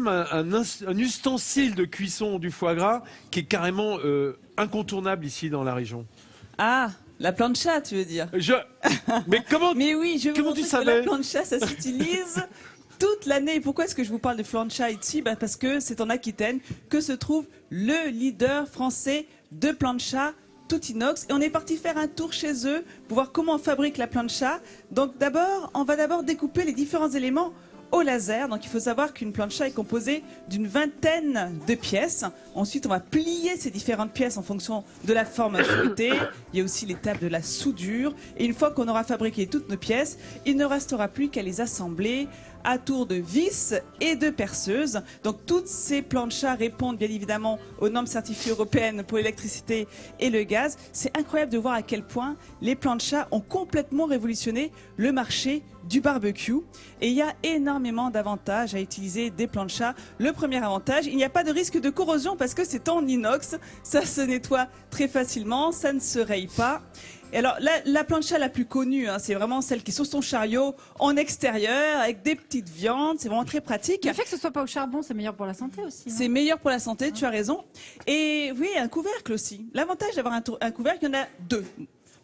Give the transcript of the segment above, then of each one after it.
même un ustensile de cuisson du foie gras qui est carrément incontournable ici dans la région. Ah, la plancha, tu veux dire? Mais comment? Mais oui, je comment vous tu montre que savais? la plancha, ça s'utilise toute l'année. Pourquoi est-ce que je vous parle de plancha ici? Parce que c'est en Aquitaine que se trouve le leader français de plancha tout inox. Et on est parti faire un tour chez eux pour voir comment on fabrique la plancha. Donc on va d'abord découper les différents éléments au laser. Donc il faut savoir qu'une plancha est composée d'une vingtaine de pièces. Ensuite, on va plier ces différentes pièces en fonction de la forme souhaitée. Il y a aussi l'étape de la soudure. Et une fois qu'on aura fabriqué toutes nos pièces, il ne restera plus qu'à les assembler à tour de vis et de perceuse. Donc toutes ces planchas répondent bien évidemment aux normes certifiées européennes pour l'électricité et le gaz. C'est incroyable de voir à quel point les planchas ont complètement révolutionné le marché du barbecue. Et il y a énormément d'avantages à utiliser des planchas. Le premier avantage, il n'y a pas de risque de corrosion parce que c'est en inox. Ça se nettoie très facilement, ça ne se raye pas. Et alors, la plancha la plus connue, hein, c'est vraiment celle qui est sur son chariot, en extérieur, avec des petites viandes. C'est vraiment très pratique. Le fait que ce soit pas au charbon, c'est meilleur pour la santé aussi. C'est meilleur pour la santé, tu as raison. Et oui, un couvercle aussi. L'avantage d'avoir un couvercle, il y en a deux.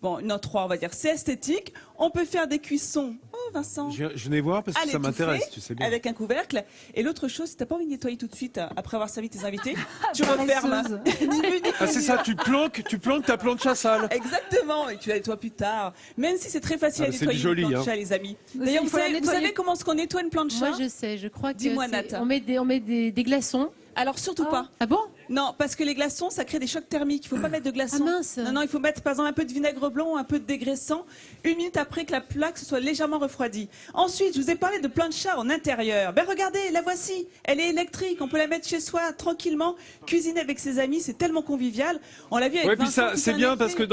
Bon, non, trois, on va dire. C'est esthétique. On peut faire des cuissons. Oh, Vincent. Je venais voir parce que ça m'intéresse, tu sais bien. Avec un couvercle. Et l'autre chose, si t'as pas envie de nettoyer tout de suite, après avoir servi tes invités, tu refermes. Ah, c'est ça, tu planques ta plancha sale. Exactement. Et tu la nettoies plus tard. Même si c'est très facile à nettoyer joli, une plancha, les amis. D'ailleurs, vous savez comment est-ce qu'on nettoie une plancha? Moi, je sais. Je crois que dis-moi, Nat. on met des glaçons. Alors surtout pas. Ah bon? Non, parce que les glaçons, ça crée des chocs thermiques. Il faut pas mettre de glaçons. Ah mince. Non, il faut mettre par exemple un peu de vinaigre blanc, un peu de dégraissant, 1 minute après que la plaque se soit légèrement refroidie. Ensuite, je vous ai parlé de plancha en intérieur. Ben regardez, la voici. Elle est électrique. On peut la mettre chez soi tranquillement, cuisiner avec ses amis. C'est tellement convivial. On l'a vu avec puis Vincent. ça, c'est bien parce que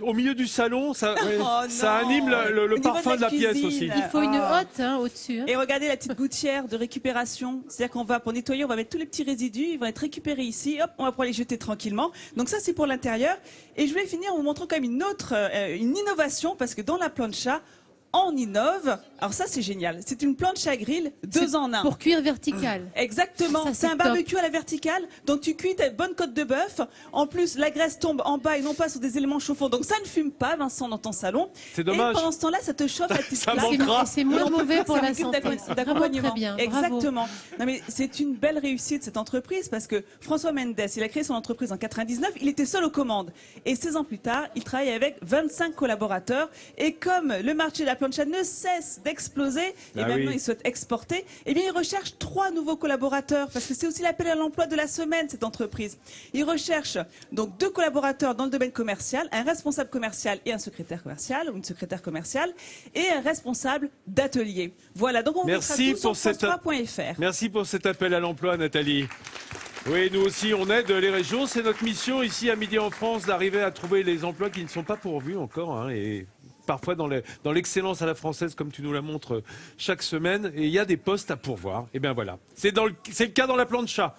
au milieu du salon, ça anime le parfum de la pièce aussi. Il faut une hotte au-dessus. Et regardez la petite gouttière de récupération. C'est-à-dire qu'on va, pour nettoyer, on va mettre tous les petits résidus. Ils vont être récupérés ici. Hop, on va pouvoir les jeter tranquillement. Donc ça, c'est pour l'intérieur. Et je voulais finir en vous montrant quand même une innovation, parce que dans la plancha, on innove. Alors ça, c'est génial. C'est une plancha à grill 2 en 1. Pour cuire vertical. Exactement. C'est un barbecue à la verticale. Donc tu cuis ta bonne côte de bœuf. En plus, la graisse tombe en bas et non pas sur des éléments chauffants. Donc ça ne fume pas, Vincent, dans ton salon. C'est dommage. Et pendant ce temps-là, ça te chauffe la petite Ça plaque. manquera. C'est moins mauvais pour la santé. D'accompagnement. Très bien. Exactement. Non mais c'est une belle réussite cette entreprise, parce que François Mendes, il a créé son entreprise en 99. Il était seul aux commandes. Et 16 ans plus tard, il travaille avec 25 collaborateurs. Et comme le marché de la plancha ne cesse d'exploser, et maintenant il souhaite exporter, et bien il recherche 3 nouveaux collaborateurs, parce que c'est aussi l'appel à l'emploi de la semaine, cette entreprise. Il recherche donc 2 collaborateurs dans le domaine commercial, un responsable commercial et un secrétaire commercial, ou une secrétaire commerciale, et un responsable d'atelier. Voilà, donc on mettra tout sur france3.fr. Merci pour cet appel à l'emploi, Nathalie. Oui, nous aussi, on aide les régions. C'est notre mission ici à Midi en France d'arriver à trouver les emplois qui ne sont pas pourvus encore, et parfois dans l'excellence à la française, comme tu nous la montres chaque semaine. Et il y a des postes à pourvoir. Et bien voilà, c'est le cas dans la plancha.